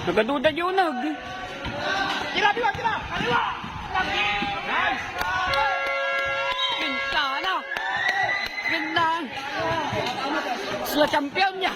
Nagaduda yung nag. Tira! Kaliwa! Nice! Quintana. Quintana. Sila champion niya.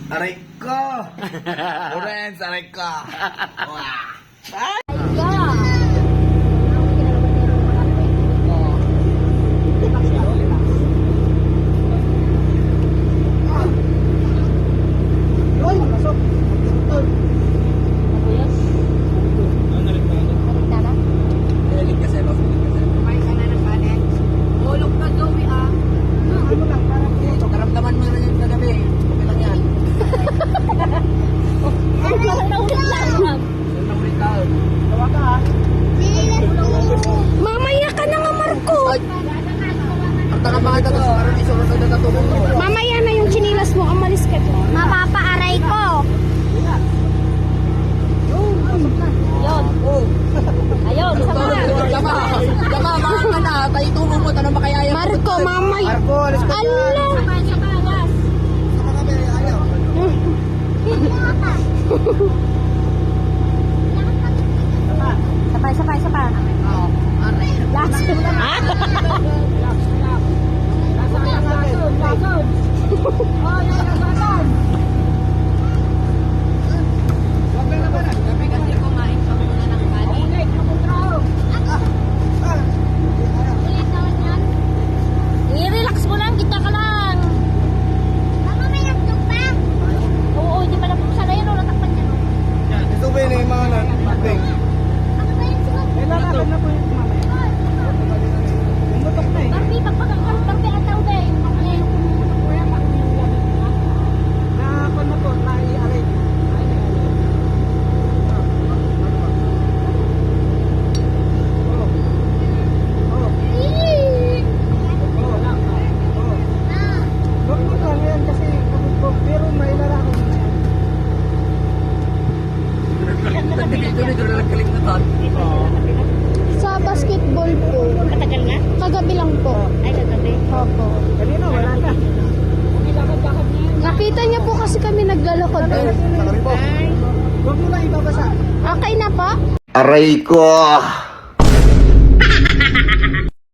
Aray ko! Lorenz, aray ko! Karamdaman mo na yung kagabi. Okay lang yan. Mamaya ka na nga, Marco. Mamaya na yung chinilas mo. Amalis ka dyan. Mapapaaray ko. Ayun, sama na. Marco, mamaya. Marco, alis ka dyan. Sabay. I-relax mo lang, kita ka lang. Mama, may nagtog pa? Oo, hindi pa napuksan na yun. Natakpan niya. Ito ba yun yung mga nagbing? Ano ba yun? Lalakad na po yung mamaya. Umutok na eh. Barbie, pagpakakal, Barbie, ataw ba eh. Nakakon na po, nai-aray. Huwag mo lang yan kasi kabutbog, pero may lalakad na yan. Sa basketball po. Katagal na? Kagabi lang po. Ay, kagabi. Opo. Kanina, wala ka. Nakita niya po kasi kami naglalakad doon. Kagabi po. Huwag mo lang ibabasa. Okay na po? Aray ko!